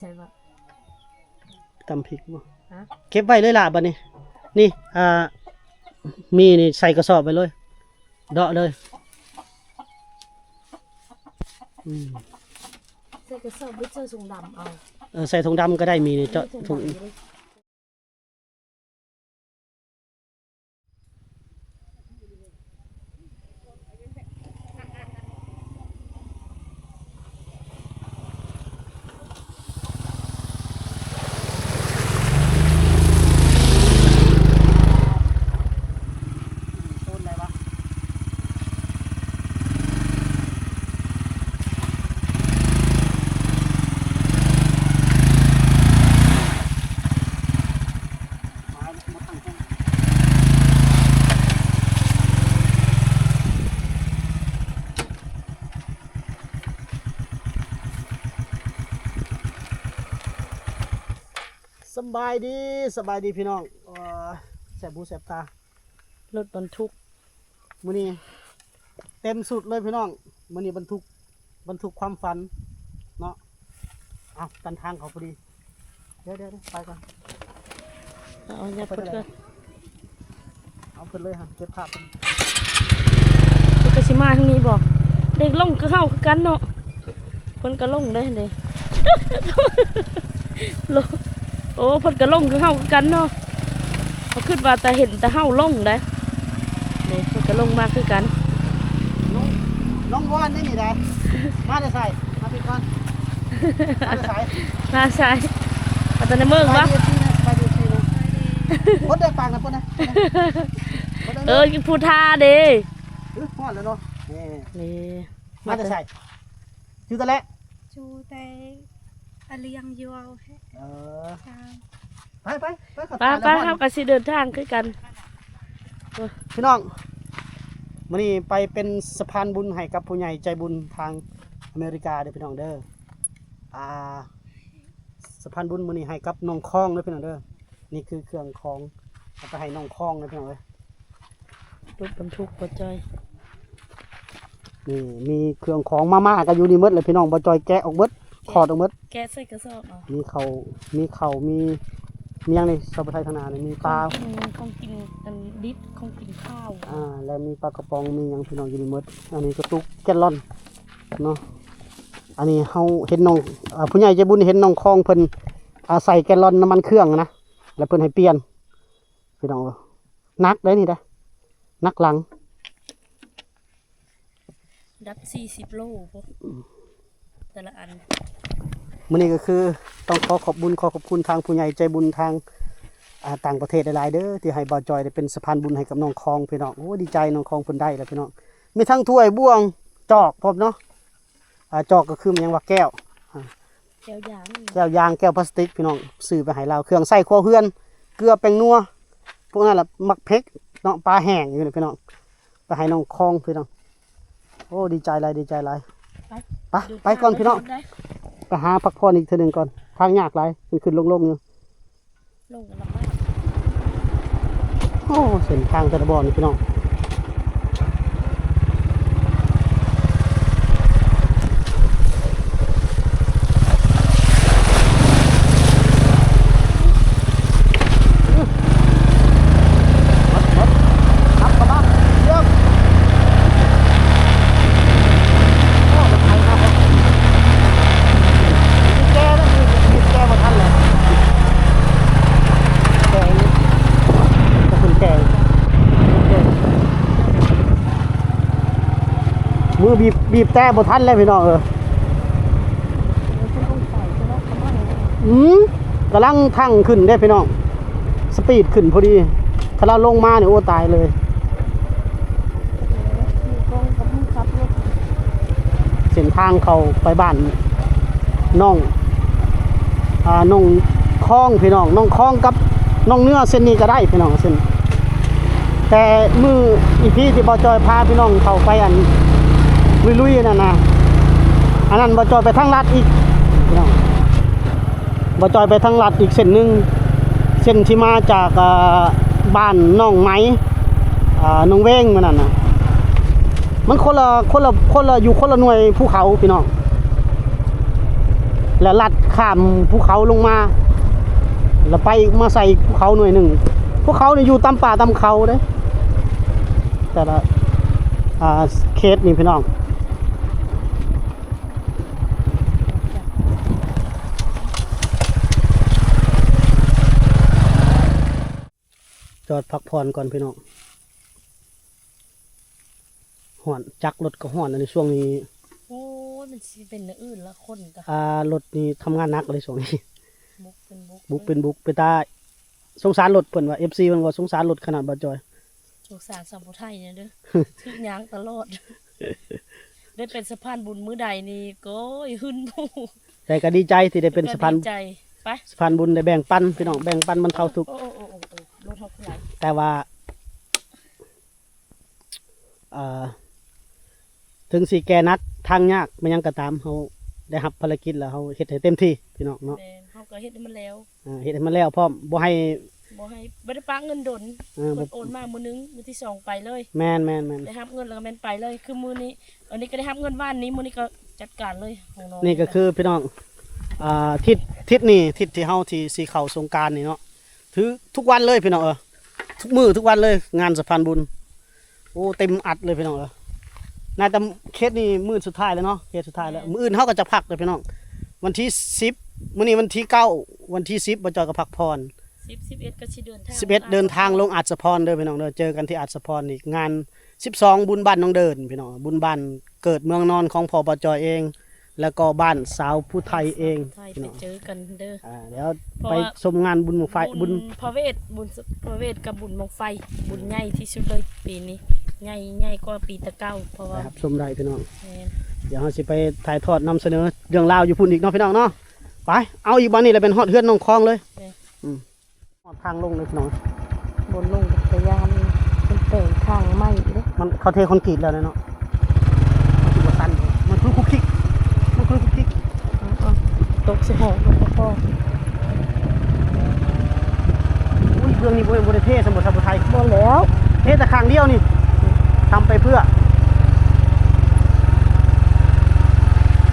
ใช่ปะตำพริกบ่เก็บไว้เลยล่ะบัดนี้นี่มีนี่ใส่กระสอบไปเลยเดาะเลยใส่กระสอบหรือใส่ถุงดำเอาใส่ถุงดำก็ได้มีนี่เจาะถุงสบายดีพี่น้องแสบหูแสบตารถบรรทุกมื้อนี้เต็มสุดเลยพี่น้องมื้อนี้บรรทุกความฝันเนาะเอากันทางเขาพอดีเดี๋ยวไปก่อนเอาเนี่ยเปิดก่อนเอาเปิดเลยฮะเก็บภาพเป็นกระชิมาทางนี้บอกเด็กลงก็เข้ากันเนาะคนก็ลงได้เด็กลงโอ้พนกระลงคือเฮากันเนาะเขาขึ้นมาแต่เห็นแต่เฮาลงได้เนี่ยพนกระลงมากคือกันน้องวอนได้หนิได้มาได้ใส่มาปิดก่อนมาได้ใส่มาใส่มาตอนในเมืองวะไปดูทีนะพดได้ปากนะพดนะพูดท่าเด้พอดแล้วเนาะนี่มาได้ใส่ชื่อตะเละจูแต่อะไรยังอยู่ไปครับกันสิเดินทางคือกันพี่น้องมื้อนี้ไปเป็นสะพานบุญให้กับผู้ใหญ่ใจบุญทางอเมริกาเด้อพี่น้องเด้อสะพานบุญมื้อนี้ให้กับน้องคองเด้อพี่น้องเด้อนี่คือเครื่องของเอาไปให้น้องคองเด้อพี่น้องเอ้ยรถบรรทุกบ่จอยนี่มีเครื่องของมาก็อยู่นี่หมดเลยพี่น้องบ่จอยแกะออกหมดขอดออกหมดแกะใส่กระสอบมีเขามียังนี่ชาวไทยทนานี่มีปลาของกินกันดิบของกินข้าวแล้วมีปลากระป๋องมียังพี่น้องอยู่นี่หมดอันนี้กระตุกแกลลอนเนาะอันนี้เฮาเห็นน้องผู้ใหญ่ใจบุญเห็นน้องคลองเพิ่นใส่แกลลอนน้ำมันเครื่องนะแล้วเพิ่นให้เปลี่ยนพี่น้องนักได้นี่ได้นักหลังดับ40 โลแต่ละอันมื้อนี้ก็คือต้องขอบคุณทางผู้ใหญ่ใจบุญทางต่างประเทศหลายๆเด้อที่ให้บ่าวจอยได้เป็นสะพานบุญให้กับน้องคลองพี่น้องโอ้ดีใจน้องคลองเพิ่นได้แล้วพี่น้องมีทั้งถ้วยบ่วงจอกพร้อมเนาะจอกก็คือมันยังว่าแก้วแก้วยางแก้วพลาสติกพี่น้องซื้อไปให้เราเครื่องใส่ครัวเรือนเกลือแป้งนัวพวกนั้นล่ะมักเผ็ดเนาะปลาแห้งอยู่นี่พี่น้องไปให้น้องคลองพี่น้องโอ้ดีใจหลายไปก่อนพี่น้องไปหาพักผ่อนอีกเทื่อนึงก่อนทางยากหลายขึ้นลงอยู่ลงลำบากโอ้เส้นทางแต่ละบ่อนี่พี่น้องมือบีบแต่บ่ทันเลยพี่น้องกำลังทั้งขึ้นได้พี่น้องสปีดขึ้นพอดีถ้าเราลงมาเนี่ยโอ้ตายเลยเส้นทางเขาไปบ้านน้องคลองพี่น้องน้องคลองกับน้องเนื้อเส้นนี้ก็ได้พี่น้องเส้นแต่มืออีพี่ที่บ่จอยพาพี่น้องเขาไปอันลุยๆนั่นนะอันนั้นบ่จอยไปทางลัดอีกบ่จอยไปทางลัดอีกเส้นหนึ่งเส้นที่มาจากบ้านน้องไม้น้องเว้งมันนั่นนะมันคนละอยู่คนละหน่วยภูเขาพี่น้อง แล้วลัดข้ามภูเขาลงมาแล้วไปมาใส่ภูเขาหน่วยหนึ่งพวกเขาเนี่ยอยู่ตามป่าตามเขาเด้แต่ละเคสนี่พี่น้องจอดพักผ่อนก่อนพี่น้องห่อนจักรถก็ห่อนในช่วงนี้โอ้ยมันสิเป็นอย่างอื่นละคนก็รถนี่ทำงานหนักเลยช่วงนี้บุกเป็นบุกไปตาสงสารรถเพิ่นว่า FC มันว่าสงสารรถขนาดบ่จอยสงสารสาวไทยเนี่ยเด้อถึกยางตลอดได้เป็นสะพานบุญมื้อใดนี่ก็หึ่นผู้แต่ก็ดีใจที่ได้เป็นสะพานใจไปสะพานบุญได้แบ่งปันพี่น้องแบ่งปันมันเท่าทุกรถเฮาไหลแต่ว่าถึงสิแกนักทางยากมันยังก็ตามเฮาได้รับภารกิจแล้วเฮาเฮ็ดให้เต็มที่พี่น้องเนาะเฮาก็เฮ็ดให้มันแล้วเฮ็ดให้มันแล้วพร้อมบ่ได้ปะเงินดนโอนมามื้อนึงมื้อที่2ไปเลยแม่นได้รับเงินแล้วก็แม่นไปเลยคือมื้อนี้อันนี้ก็ได้รับเงินว่านนี้มื้อนี้ก็จัดการเลยของน้องนี่ก็คือพี่น้องทิศที่เฮาที่สิเข้าสงกรานต์นี่เนาะถือทุกวันเลยพี่น้องทุกมื้อทุกวันเลยงานสะพานบุญโอ้เต็มอัดเลยพี่น้องน่าจะเคสนี้มื้อสุดท้ายแล้วเนาะเคสสุดท้ายแล้วมื้ออื่นเฮาก็จะพักเลยพี่น้องวันที่10มื้อนี้วันที่9วันที่10บ่จอยก็พักผ่อน11ก็สิเดินทาง11เดินทางลงอัศพรเด้อพี่น้องเด้อเจอกันที่อัศพรอีกงาน12บุญบ้านน้องเดินพี่น้องบุญบ้านเกิดเมืองนอนของพ่อปจอยเองแล้วก็บ้านสาวผู้ไทยเองไปเจอกันเด้อเดี๋ยวไปชมงานบุญบั้งไฟบุญพระเวทกับบุญบั้งไฟบุญใหญ่ที่สุดเลยปีนี้ใหญ่กว่าปีตะเก้าเพราะว่าชมได้พี่น้องเดี๋ยวเราสิไปถ่ายทอดนำเสนอเรื่องราวอยู่พุ่นอีกเนาะพี่น้องเนาะไปเอาอีกบ้านนี่เลยเป็นฮอดเฮือนน้องคลองเลยทางลงเลยพี่น้องบนลงพยายามเป็นแปลงทางใหม่เลยมันเขาเทคอนกรีตแล้วเนาะมันคือสั้นมันคือคุกคิกตกสิหงตกพ่ออุ้ยเรื่องนี้บริเทศสมุทรสาครไทยบ่แล้วเทศแต่ครั้งเดียวนี่ทำไปเพื่อ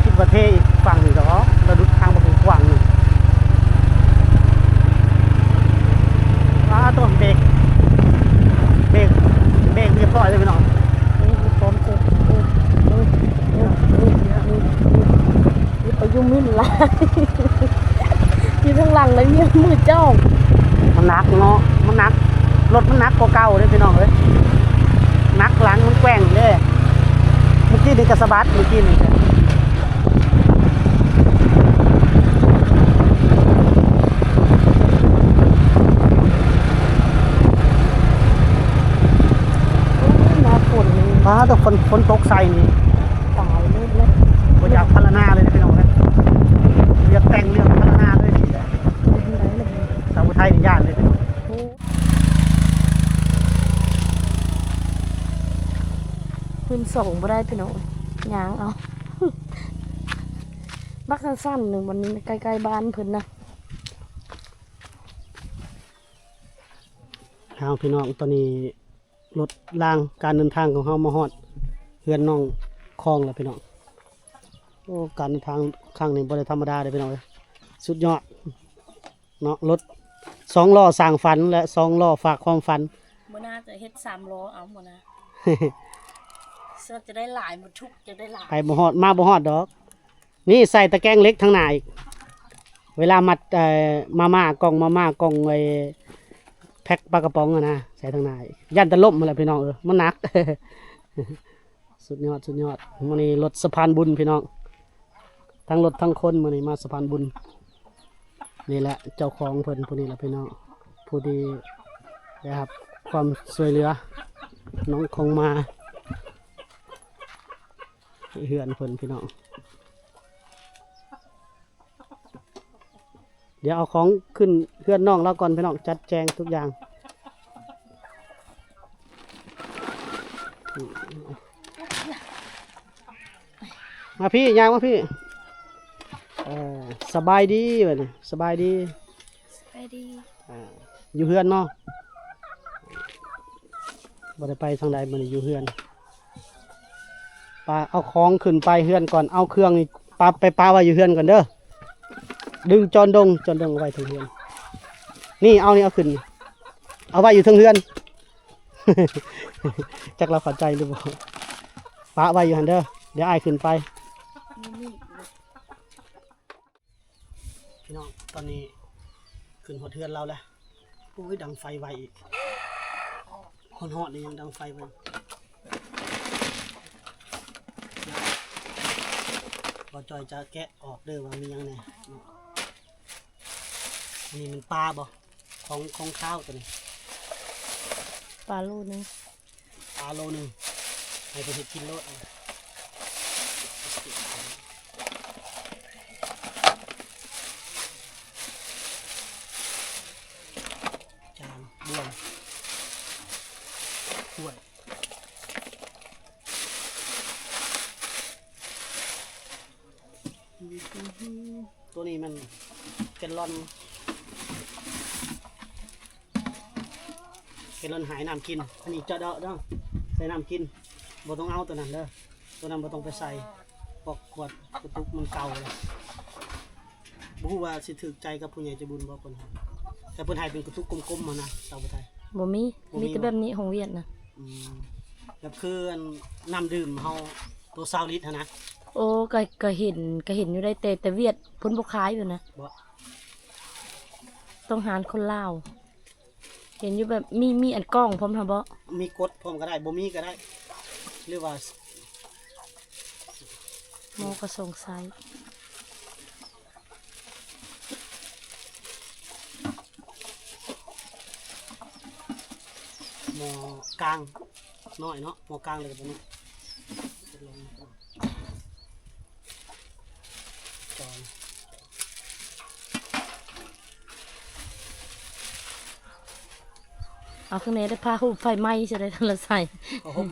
คิดว่าเทอีกฝั่งหนึ่งเหรอระดุดทางประตูกว้างหนึ่งตัวเบรกเรียบร้อยเลยพี่น้องนี่พร้อมเจ็บนี่ไปยุ่งมิ่นละที่ข้างหลังเลยมีมือจ้องมันหนักเนาะมันหนักรถมันหนักกว่าเก่าเลยพี่น้องเลยหนักหลังมันแกว่งเลยเมื่อกี้นี่กระสะบัดเมื่อกี้นี่แต่ฝนตกใส่นี่ตายเลยบ่อยากพัฒนาเลยนะพี่น้องนะอยากแต่งเรื่องพัฒนาเลยนี่แหละสาวไทยนี่ย่านเลยขึ้นส่งบ่ได้พี่น้องยางเอาบักสั้นๆหนึ่งวันนี้ใกล้ๆบ้านเพิ่นนะเอาพี่น้องตอนนี้รถรางการเดินทางของเฮามาฮอดเฮือนน้องคลองแล้วพี่น้องโอ้การเดินทางครั้งนี้บ่ได้ธรรมดาเลยพี่น้องสุดยอดเนาะรถ2 ล้อสร้างฝันและ2 ล้อฝากความฝันมื้อหน้าจะเฮ็ด3 ล้อเอามื้อหน้าจะได้หลายบ่ทุกจะได้หลายไปบ่ฮอดมาบ่ฮอดดอกนี่ใส่ตะแกรงเล็กทางหน้าอีกเวลามัดมาม่ากล่องไอ้แพ็คปลากระป๋องนะใส่ทางในยันตะล่มมาแล้วพี่น้องมันหนัก สุดยอดมันนี่รถสะพานบุญพี่น้องทั้งรถทั้งคนมันนี่มาสะพานบุญนี่แหละเจ้าของเพิ่นผู้นี้แหละพี่น้องผู้ดีนะครับความช่วยเหลือน้องคงมาเฮือนเพิ่นพี่น้องเดี๋ยวเอาของขึ้นเฮือนน้องแล้วก่อนพี่น้องจัดแจงทุกอย่างมาพี่ยางมาพี่สบายดีวะเนี่ยสบายดีอยู่เฮือนเนาะบ่ได้ไปทางใดมันอยู่เฮือนปาเอาของขึ้นไปเฮือนก่อนเอาเครื่องนี่ปาไว้อยู่เฮือนก่อนเด้อ ดึงจอนดงเอาไว้ถึงเรือนนี่เอาขึ้นเอาไว้อยู่ถึงเรือน จักเราเข้าใจหรือเปล่าปะไว้อยู่หันเด้อเดี๋ยวอ้ายขึ้นไปพี่น้องตอนนี้ขึ้นหอดเทือนเราแล้วโอ้ยดังไฟไวอีกคนหอดนี่ยังดังไฟไวพอจอยจะแกะออกเด้อว่ามียังไงอันนี้มันปลาบ่ของข้าวตัวนี้ ปลาลูกนึง ปลาโลนึงให้ไปเห็ดกินโลดจานบ้วนถ้วยตัวนี้มันแกลลอนหายน้ำกินอันนี้จะเดาะเด้อใส่น้ำกินบ่ต้องเอาตัวนั้นเด้อตัวนั้นบ่ต้องไปใส่ปอกขวดกระตุกมันเก่าเลยบ่ฮู้ว่าสิถูกใจกับผู้ใหญ่ใจบุญบ่เพิ่นแต่เพิ่นให้เป็นกระตุกกลมๆมานะเตาบ่ไทย บ่มีแต่แบบนี้ของเวียดนะ แบบคือน้ำดื่มเฮาตัว20ลิตรนะ โอ้ก็เห็นอยู่ได้แต่เวียดเพิ่นบ่ขายอยู่นะ บ่ ต้องหารคนลาวเห็นอยู่แบบมีอันกล้องพร้อมทำบ่ มีกดพร้อมก็ได้บ่มีก็ได้หรือว่า โมก็สงสัย หม้อกลางน้อยเนาะหม้อกลางเลยกับนี้จอน เอาข้างในได้พาหุบไฟไหม้จะได้ทันละใส่ เอาห่ม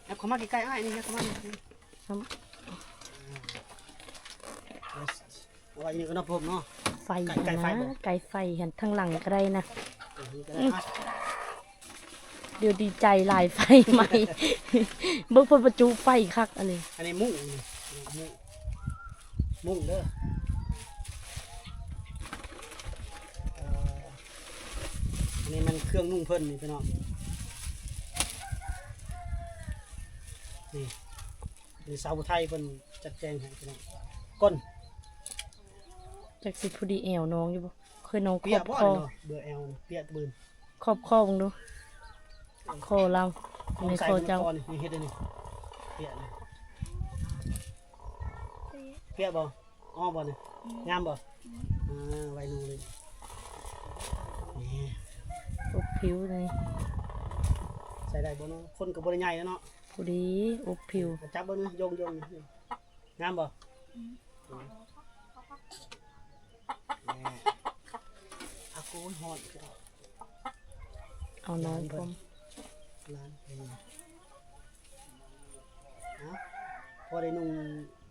เอาเข้ามาใกล้ๆอ้ายนี่เข้ามานี่เอาไว้นี่ก็นับผมเนาะ ไฟนะไก่ไฟหันทางหลังก็ได้นะ เดี๋ยวดีใจลายไฟไหม้ เบิ่งเพิ่นประจุไฟคักอะไร อันนี้มุ้งมุ้งเด้ออันนี้มันเครื่องนุ่งเพิ่นนี่พี่น้องนี่สาวไทยเพิ่นจัดแจงให้พี่น้องก้น จากสิผู้ดีแอวน้องอยู่บ่เคยน้องค เปี ร ย อบ บ่ คอ เนาะเบื่อแอลเปียตะบืน ครอบคอบังดูคอเราในคอเจ้า นี่เฮ็ดได้นี่เปียนี่เปียบ่อ้อบ่นี่งามบ่ไว้นูเลยนี่ อบผิวเลย ใส่ได้บ่เนาะคนก็บ่ได้ใหญ่แล้วเนาะ ผู้ดีอบผิว จับบ่เนาะโยงนี่งามบ่อากูฮอด เอาน้องพร้อม ร้านพอได้นุ่ง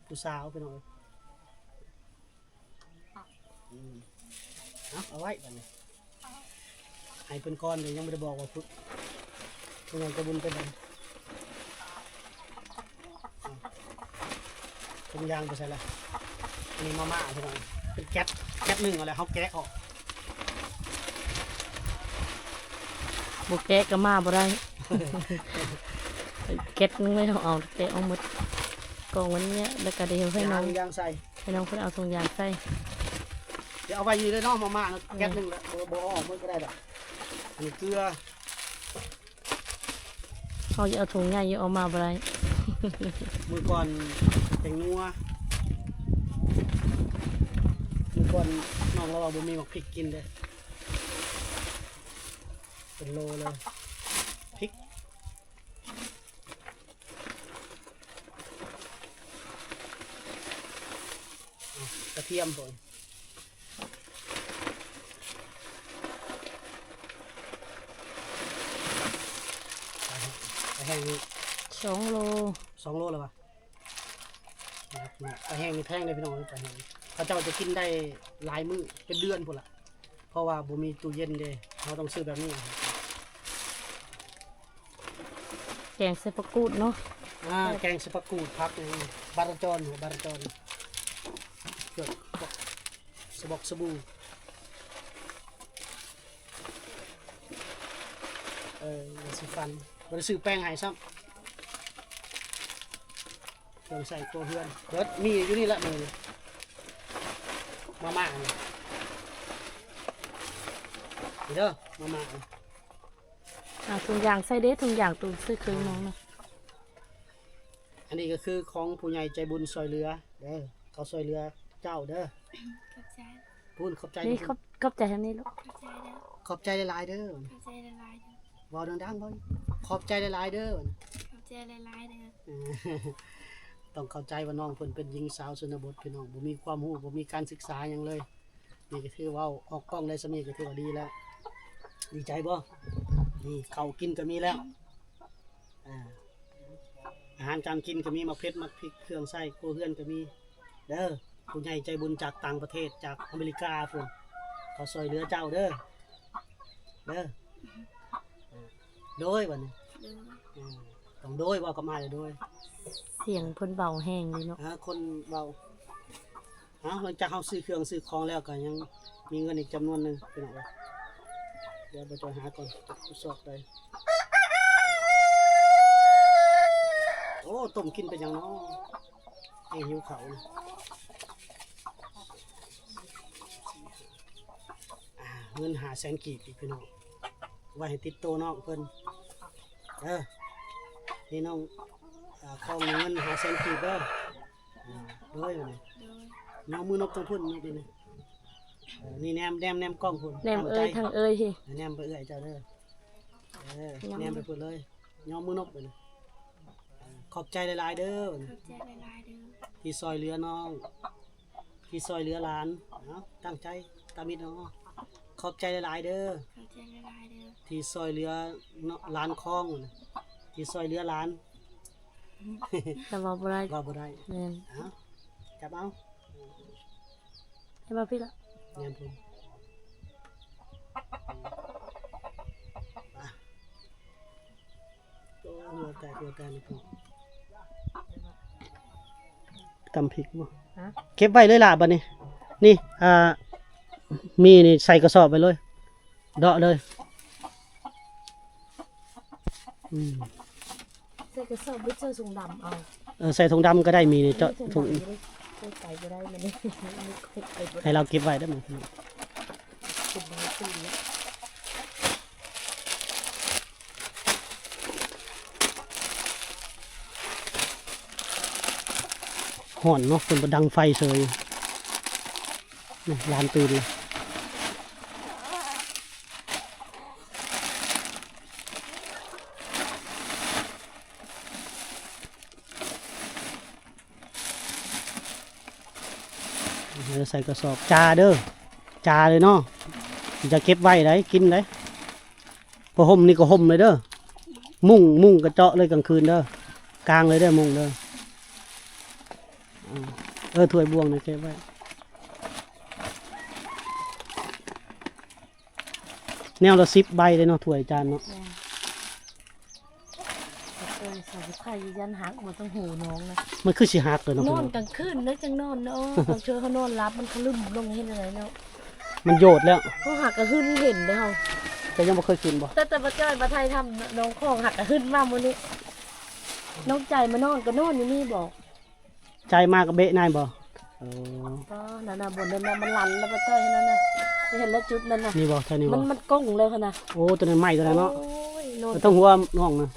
ผู้สาวไปหน่อยเอาไว้บัดนี้ให้เป็นก้อนเดี๋ยวยังไม่ได้บอกว่าพุทธเป็นไงกระบุญเป็นไงตรงยางไปใส่ละอันนี้มาม่าใช่ไหมเป็นแก๊สหนึ่งอะไรเขาแกะออก บ่แกะก็มาบ่ได้ แกะนึงไม่เอาแกะเอาหมดกองวันนี้แล้วก็เดี๋ยวให้น้อง ยางใส่ เพิ่นเอาถุงยางใส่ เดี๋ยวเอาไปอยู่ในนอกมาม่านะแก๊สหนึ่งละบ่ออกมันก็ได้แบบอันนี้เกลือ เขาจะเอาถุงใหญ่เอามาบ่ได้ มือก่อนแตงนัวมือก่อนน้องเราบ่มีหมกพริกกินเลยเป็นโลเลยพริกกระเทียมผมปลาแห้งนี่ 2 โล 2 โลแล้วป่ะปลาแห้งนี่แพงเลยพี่น้องปลาแห้งเขาเจ้าจะกินได้หลายมื้อเป็นเดือนพุ่นละเพราะว่าบ่มีตู้เย็นเลยเราต้องซื้อแบบนี้ แกงใส่ผักกูดเนาะ แกงสปากูดพักนี่บารจอน เกิดสบอกสบู่ยาสีฟันบ่ได้ซื้อแป้งให้ซ้ำเครื่องใส่ครัวเรือนเบิดมีอยู่นี่ละมือมาม่านี่เด้อมาม่านี่ ถุงยางใส่เด้ถุงยางตูซื้อเครื่องน้องนะ อันนี้ก็คือของผู้ใหญ่ใจบุญซอยเรือเด้อเขาซอยเรือเจ้าเด้อ ขอบใจ พูดขอบใจ นี่ขอบใจทางนี้ลูก ขอบใจเด้อ ขอบใจหลายๆเด้อ ขอบใจละลายเด้อ เว้าดังๆบ่ขอบใจหลายๆเด้อ ขอบใจละลายเด้อ ต้องเข้าใจว่าน้องเพิ่นเป็นหญิงสาวชนบทพี่น้องบ่มีความรู้บ่มีการศึกษาหยังเลยนี่ก็ถือว่าออกกล้องได้สำนี้ก็ถือว่าดีแล้วดีใจบ่นี่ข้าวกินก็มีแล้วอาหารการกินก็มีมะเพ็ดมะพริกเครื่องใช้ครัวเรือนก็มีเด้อผู้ใหญ่ใจบุญจากต่างประเทศจากอเมริกาพุ่นเขาซอยเหลือเจ้าเด้อโดยวันนี้ เด้อ ต้องโดยว่าก็มาเลยโดย เสียงเพิ่นเบาแห้งเลยเนาะ คนเราหลังจากเขาซื้อเครื่องซื้อของแล้วก็ยังมีเงินอีกจำนวนหนึ่งเป็นอะไรเดี๋ยวไปจอยหาก่อนทดสอบได้โอ้ต้มกินเป็นอย่างน้อให้หิวเขานะเงิน500,000 กีบอีกพี่น้องไว้ให้ติดโตน้องเพิ่นนี่น้องของเงิน500,000 กีบเด้อด้วยอยู่นี่ เด้อ น้องมือนกต้องพุ่นนี่ดินี่แนมกล้องพุ่น แนมเอ้ยทางเอ้ยที่ แนมไปเอื้อยเจ้าเด้อแนมไปพุ่นเลยน้องมือนกไปนี่ขอบใจหลายๆเด้อ ขอบใจละลายเด้อ ที่ซอยเหลือน้องที่ซอยเหลือหลานตั้งใจตามิดน้องขอบใจหลายๆเด้อ ขอบใจละลายเด้อ ที่ซอยเหลือหลานคลองที่ซอยเหลือหลาน แต่ว่าบ่ได้ ว่าบ่ได้ แม่น จับเอา ให้มาพี่ละ แนมพุ่นหัวแตกนี่พุ่นตำพริกบ่ ฮะ เก็บไว้เลยล่ะบัดนี้นี่มีนี่ใส่กระสอบไปเลยเดาะเลยใส่กระสอบบ่เจอถุงดำเอา ใส่ถุงดำก็ได้มีนี่เจาะถุง ใส่ไก่บ่ได้มันนี่ไก่บ่ได้ ให้เราเก็บไว้ได้ไหม ถุงบ่ซื้อเนี่ย ห่อนเนาะคนประดังไฟเฉยนี่ลานตื่นเลยใส่กระสอบจาเด้อจาเลยเนาะจะเก็บไว้ได้กินได้พอห่มนี่ก็ห่มเลยเด้อมุ่งกระเจาะเลยกลางคืนเด้อกลางเลยเด้อมุ่งเด้อถ้วยบวงนะเก็บไว้แนวละ10 ใบเลยเนาะถ้วยจานเนาะ ใส่ไข่ยันหักบ่ต้องหูน้องนะ มันคือสิหักเลยเนาะ นอนกลางคืนนึกจังนอนเนาะบางเชื่อเขานอนรับมันคลึ้มลงเห็นอะไรเนาะ มันโยดแล้ว เขาหักกระหึ่นเห็นเด้อ แต่ยังไม่เคยกินบ่ แต่มาจ้อยมาไทยทำน้องของหักกระหึ่นมามื้อนี้น้องใจมานอนก็นอนอยู่นี่บอก ใจมากกับเบะนายบ่ ก็นั่นน่ะบนนั้นน่ะมันลั่นแล้วมาจ้อยนั่นน่ะจะเห็นแล้วจุดนั้นน่ะ นี่บ่เท่านี้บ่ มันก้งเลยค่ะนะ โอ้ตัวนั้นใหม่ตัวนั้นเนาะ โอ้ยนอน มันต้องหัวน้องนะ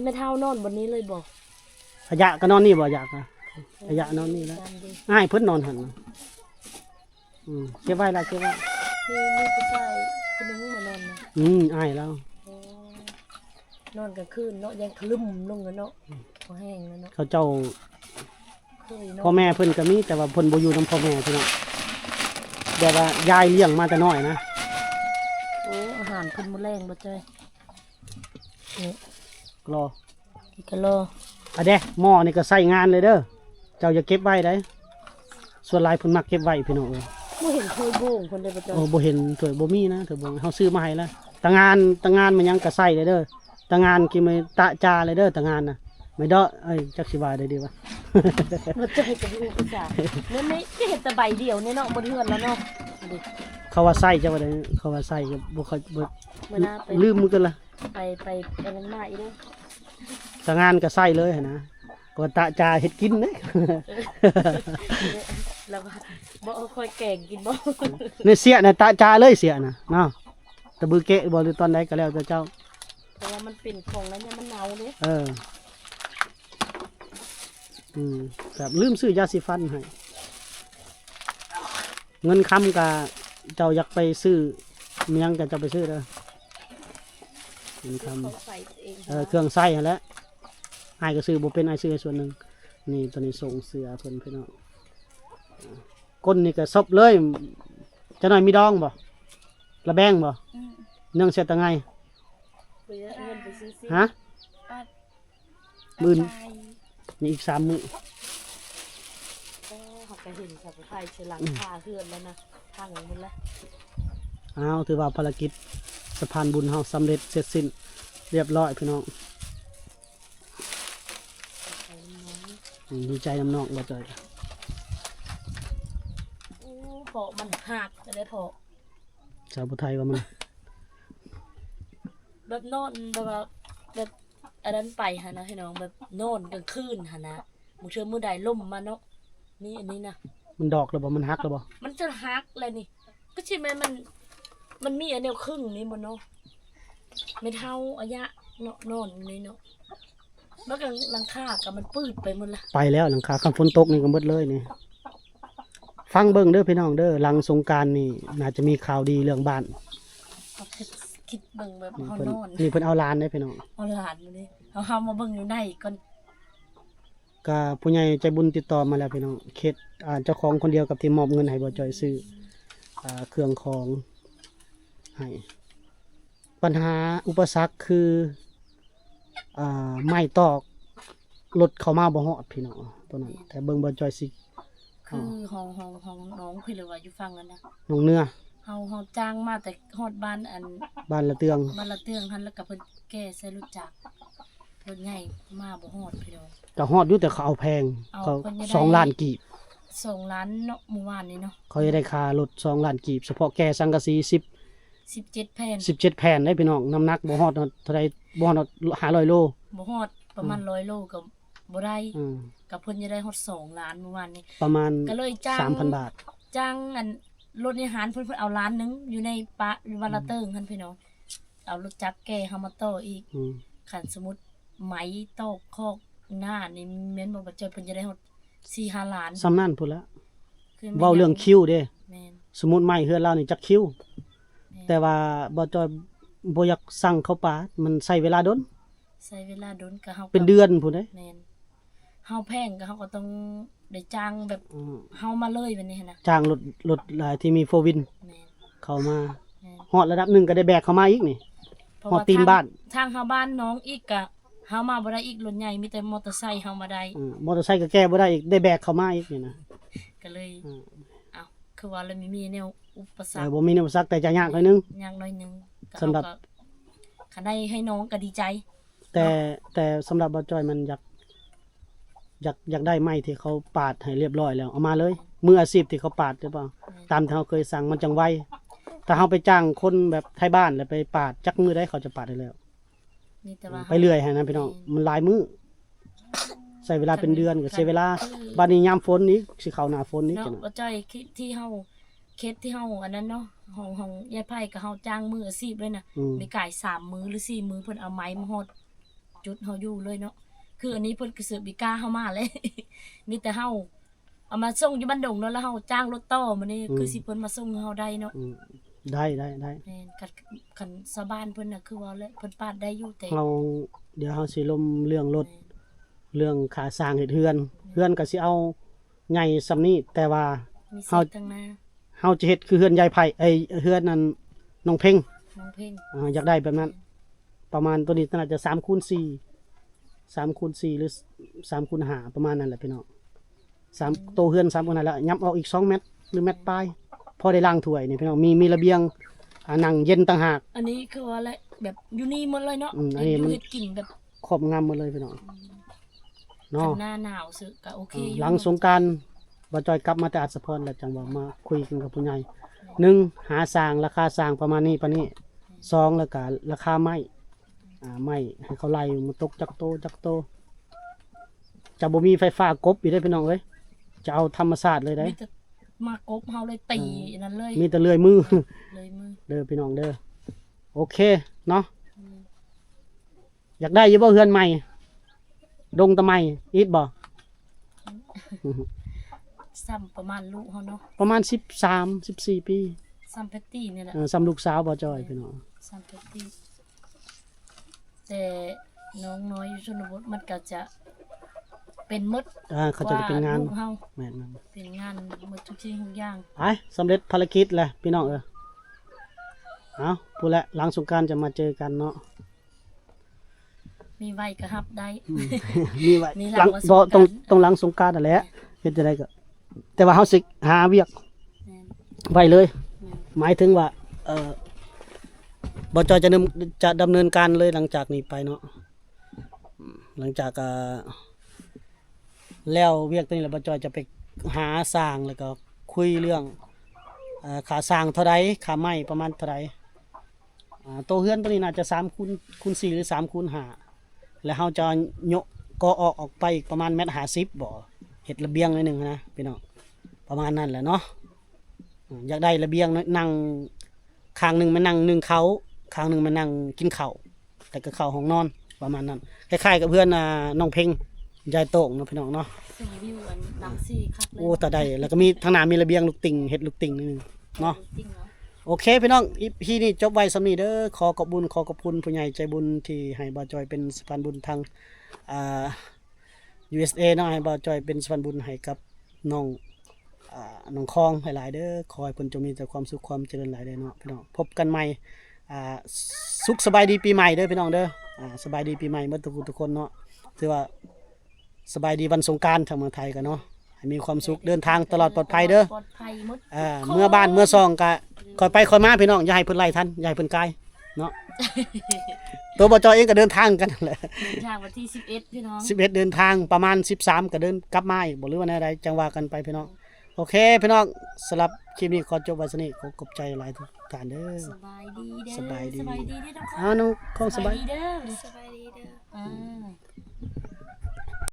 ไม่เท่านอนบนนี้เลยบอก ขยะก็นอนนี่บ่อยากนะขยะนอนนี่แล้ว จำดี ง่ายเพิ่นนอนหั่นนะเก็บไว้ละเก็บไว้ มีผู้ชายคนนึงมานอนนะ อ้ายแล้ว โอ้นอนกลางคืนเนาะยังคลึ้มลงกันเนาะพอแห้งแล้วเนาะ เขาเจ้า เคยเนาะ พ่อแม่เพิ่นก็มีแต่ว่าเพิ่นบ่อยู่นํพ่อแม่พี่น้องแบบว่ายายเลี้ยงมาแต่น้อยนะ โอ้อาหารเพิ่นมื้อแรงบ่จ้อยนี่ รอ อีกกะโล อะเด้หม้อนี่ก็ใส่งานเลยเด้อเจ้าอย่าเก็บไว้ได้ส่วนหลายเพิ่นมักเก็บไว้พี่น้องเอ้ย บ่เห็นเคยโบ่งเพิ่นได้บ่จ้อย โอ้บ่เห็นถ้วยบ่มีนะถ้วยบ่เฮาซื้อมาให้แล้วตะงานมันยังก็ใส่เลยเด้อตะงานกินมื้อตะจาเลยเด้อตะงานน่ะ ไม่ดอเอ้ยจักสิว่าได้ดีวะ บ่ใจกับลูกผู้ชายนั่นนี่จะเห็นแต่ใบเดียวเนี่ยเนาะบ่เฮือนแล้วเนาะดิ เขาว่าไส้จังว่าได้เขาว่าไส้ก็บ่ค่อยบ่ เวลาไป ลืมมือกันละ ไปอันนั้นมาอีกเด้อ ถ้างานก็ไส้เลยหั่นนะก็ตะจาเฮ็ดกินเด้ แล้วว่าบ่เอาค่อยแกงกินบ่ นี่เสียน่ะตะจาเลยเสียน่ะเนาะตะบือเกะบ่หรือตอนใดก็แล้วแต่เจ้า เพราะว่ามันเป็นของแล้วเนี่ยมันเน่าเด้ เออแบบลืมซื้อยาสีฟันให้เงินค้ำกะเจ้าอยากไปซื้อเมียงกะเจ้าไปซื้อเด้อเงินค้ เขาใส่เอง ำเครื่องใส่หั่นแหละอ้ายก็ซื้อบ่เป็นอ้ายซื้อให้ส่วนหนึงนี่ตอนนี้ส่งเสือเพิ่นพี่น้องก้นนี่ก็ซบเลยจะหน่อยมีดองบ่ระแบงบ่เนื่องเสียตังไง ไปเอาเงินไปซื้อสิ ฮะ มื่น ตาย นี่อีก3 มื้อ ก็เขาก็เห็นสับไทยเชลังคาเฮือนแล้วนะพังหมดแล้ว อ้าวถือว่าภารกิจสะพานบุญเฮาสำเร็จเสร็จสิ้นเรียบร้อยพี่น้องดีใจน้ำน้องบ่จ่อย โอ้พอมันหักจะได้พอ ชาวพุทไทยว่ามัน แบบนอนแบบว่าแบบอันนั้นไปฮะนะพี่น้องแบบนอนกลางคืนฮะนะมึงเชื่อมือใดล่มมาเนาะนี่อันนี้นะ มันดอกแล้วบ่มันฮักแล้วบ่ มันจะหักเลยนี่ก็ใช่ไหมมันมีอันเดียวครึ่งนี่บนเนาะไม่เท่าอายะเนาะนอนนี่เนาะแล้วกันหลังคากับมันปืดไปหมดละ ไปแล้วหลังคาคำฝนตกนี่ก็หมดเลยนี่ฟังเบิ่งเด้อพี่น้องเด้อหลังสงกรานต์นี่น่าจะมีข่าวดีเรื่องบ้าน เอาคิดเบิ่งแบบ นี่ เขา เพิ่น นอน นี่เพิ่นเอาหลานเด้อพี่น้อง เอาหลานมาเลยเอามาเบิ่งอยู่ในก่อน ก็ผู้ใหญ่ใจบุญติดต่อมาแล้วพี่น้องเขตเจ้าของคนเดียวกับที่มอบเงินให้บ่จ่อยซื้อเครื่องของให้ปัญหาอุปสรรคคือไม้ตอกรถเข้ามาบ่ฮอดพี่น้องตัวนั้นแต่เบิ่งบ่จ่อยสิ คือห้องน้องพี่เลยว่าอยู่ฟังกันนะ น้องเนื้อ เฮาจ้างมาแต่ฮอดบ้านอัน บ้านละเตือง บ้านละเตืองหันแล้วก็เพิ่นแก้ใส่รถจักรรถใหญ่มาบ่ฮอดพี่น้อง ก็ฮอดอยู่แต่เขาเอาแพง เอา เขา เพิ่นจะได้ 2 ล้านกีบ 2 ล้านเนาะเมื่อวานนี้เนาะ เขาจะได้ค่ารถ2 ล้านกีบเฉพาะแก่สังกะสี17แผ่น 17แผ่นได้พี่น้องน้ำหนักบ่ฮอดเท่าใดบ่ฮอด500โล บ่ฮอดประมาณ100โลก็บ่ได้ อืม กับเพิ่นจะได้ฮอด2 ล้านเมื่อวานนี้ ประมาณ ก็เลยจ้าง 3,000 บาท จ้างอันรถในหารเพิ่นเอาล้านหนึงอยู่ในปะอยู่บ้านละเติงหั่นพี่น้องเอารถจักรแก้เฮามาต่ออีก อืม คันสมมุติไหมตอกคอกหน้านี่แม่นบ่ว่าเจอเพิ่นจะได้ฮอด4-5 ล้าน สำนั่นพุ่นละ คือ เว้าเรื่องคิวเด้ แม่น สมมุติไม้เฮือนเรานี่จักคิว แม่น แต่ว่าบ่จอยบ่อยากสั่งเขาปามันใช้เวลาดน ใช้เวลาโดนก็เฮา เป็นเดือนพุ่นเด้ แม่นเฮาแพงก็เฮาก็ต้องได้จ้างแบบ อืม เฮามาเลยแบบนี้หั้นนะ จ้างรถหลายที่มีโฟวิน แม่น เข้ามา แม่น ฮอดระดับหนึงก็ได้แบกเข้ามาอีกนี่ เพราะ ฮอด ว่า ตีนบ้าน ทางเฮาบ้านน้องอีกก็เฮามาบ่ได้อีกรถใหญ่มีแต่มอเตอร์ไซค์เฮามาได้ มอเตอร์ไซค์ก็แก้บ่ได้อีกได้แบกเข้ามาอีกนี่นะ ก็เลย อืม เอ้าคือว่าเรามีแนวอุปสรรค บ่มีแนวอุปสรรคแต่จะยากหน่อยนึง อย่างน้อยหนึงก็ สำหรับ เฮาก็คันได้ให้น้องก็ดีใจ แต่สำหรับบ่จอยมันอยากได้ไม้ที่เขาปาดให้เรียบร้อยแล้วเอามาเลยมืออาชีพที่เขาปาดหรือเปล่าตามที่เราเคยสั่งมันจังไวถ้าเราไปจ้างคนแบบไทยบ้านแล้วไปปาดจักมือได้เขาจะปาดได้แล้ว นี่แต่ว่า ไปเรื่อยให้นะพี่น้องมันหลายมือใช้เวลาเป็นเดือนก็ใช้เวลาบัดนี้ยามฝนนี้สิเข้าหน้าฝนนี้ เนาะ จัง ว่าจ้อยคิดที่เฮาเคสที่เฮาอันนั้นเนาะของยายไผก็เฮาจ้างมืออาชีพเลยนะ อืม มีก่าย3 มื้อหรือ4 มื้อเพิ่นเอาไม้มาฮอดจุดเฮาอยู่เลยเนาะคืออันนี้เพิ่นก็ซื้อบิกาเฮามาเลย มีแต่เฮาเอามาส่งอยู่บ้านดงเนาะแล้วเฮาจ้างรถต่อมานี่คือสิเพิ่นมาส่งเฮาได้เนาะ อืมได้ แม่นคันชาวบ้านเพิ่นน่ะคือว่าแล้วเพิ่นปาดได้อยู่แต่ เราเดี๋ยวเราสิลมเรื่องรถเรื่องขาสร้างเฮ็ดเฮือนก็สิเอาใหญ่ซำนี้แต่ว่า มี เฮา เสียทางหน้า เฮาจะเฮ็ดคือเฮือนยายไผ่เฮือนนั้นน้องเพ่ง น้องเพ่ง อยากได้แบบนั้น ประมาณตัวนี้น่าจะ3x4 หรือ3x5ประมาณนั้นแหละพี่น้อง3โตเฮือน3คนนั่นแหละยับออกอีก2เมตรหรือเมตรปลายพอได้ล้างถ้วยนี่พี่น้องมีระเบียงนั่งเย็นต่างหาก อันนี้คือว่าอะไรแบบอยู่นี่หมดเลยเนาะ อันนี้มัน อยู่เฮ็ดกินแบบ ครอบงำหมดเลยพี่น้อง เนาะ หน้าหนาวสึก็โอเคอยู่ หลังสงกรานต์บ่จอยกลับมาแต่อัศพรแล้วจังว่ามาคุยกันกับผู้ใหญ่หนึ่งหาสร้างราคาสร้างประมาณนี้ปานนี้สองแล้วก็ราคาไม้ไม้ให้เขาไล่มาตกจักโตจะบ่มีไฟฟ้ากบอีกได้อพี่น้องเอ้ยจะเอาธรรมชาติเลยได้ มีแต่มากบเฮาเลยตีนั่นเลย มีแต่เลื่อยมือ เลยมือ เด้อพี่น้องเด้อโอเคเนาะอยากได้อยี่บ่เฮือนใหม่ดงตะไมอีทบ่ ซ้ำประมาณลูกเฮาเนาะ ประมาณ13-14 ปี ซ้ำเพตตี้นี่แหละ ซ้ำลูกสาวบ่จอยพี่น้อง ซ้ำเพตตี้แต่น้องน้อยอยู่ชนบทมันก็จะเป็นมด เขาจะเป็นงาน ลูกเฮา แม่น เป็นงานหมดทุกสิ่งทุกอย่าง ๆไปสำเร็จภารกิจแล้วพี่น้องเอาพูดแล้วหลังสงกรานต์จะมาเจอกันเนาะ มีไว้ก็รับได้ มีไว้ มี ห หลั ลั ง ง วันสง บ่ กรานต์ ต้องหลังสงกรานต์นั่นแหละเฮ็ดจังได๋ก็แต่ว่าเฮาสิหาเวียก แม่น ไว้เลย แม่น หมายถึงว่าบ่จอยจะดำเนินการเลยหลังจากนี้ไปเนาะหลังจากแล้วเวียกตัวนี้แล้วบ่จอยจะไปหาสร้างแล้วก็คุยเรื่องค่าสร้างเท่าใดค่าไม้ประมาณเท่าใดตัวเฮือนตัวนี้น่าจะ3x4หรือ3x5แล้วเฮาจะยกกอออกไปอีกประมาณ1.50 บ่เฮ็ดระเบียงหน่อยหนึงนะพี่น้องประมาณนั้นแหละเนาะอยากได้ระเบียงนั่งข้างหนึงมานั่งนึ่งข้าวข้างหนึงมานั่งกินข้าวแต่ก็ข้าวห้องนอนประมาณนั้นคล้ายๆกับเพื่อนน้องเพ็งยายโต่งเนาะพี่น้องเนาะ สีวิวอันหลังสีคักเลย โอ้แต่ได้แล้วก็มีทางหน้ามีระเบียงลูกติ่งเฮ็ดลูกติ่งนิดนึงเนาะ จริงเนาะ โอเคพี่น้องพี่นี่จบไว้สำนี้เด้อขอขอบคุณผู้ใหญ่ใจบุญที่ให้บ่าวจอยเป็นสะพานบุญทางUSA เนาะให้บ่าวจอยเป็นสะพานบุญให้กับน้องน้องคองหลายๆเด้อขอให้เพิ่นจงมีแต่ความสุขความเจริญหลายเด้อเนาะพี่น้องพบกันใหม่สุขสบายดีปีใหม่เด้อพี่น้องเด้อสบายดีปีใหม่เมื่อทุกคนเนาะถือว่าสบายดีวันสงกรานต์ทางเมืองไทยกันเนาะให้มีความสุขเดินทางตลอดปลอดภัยเด้อ ปลอดภัยหมด เมื่อบ้านเมื่อซองก็คอยไปคอยมาพี่น้องอย่าให้เพิ่นไล่ทันอย่าให้เพิ่นกายเนาะ ตัวบ่จอยเองก็เดินทางกันนั่นแหละ เดินทางวันที่11พี่น้อง 11เดินทางประมาณ13ก็เดินกลับมาอีกบ่หรือว่าใดจังว่ากันไปพี่น้องโอเคพี่น้องสำหรับคลิปนี้ขอจบไว้ซะนี้ขอขอบใจหลายทุกท่านเด้อ สบายดีเด้อ สบายดี สบายดีเด้อทุกคน เอาน้องคงสบาย เด้อ สบายดีเด้อ อ่า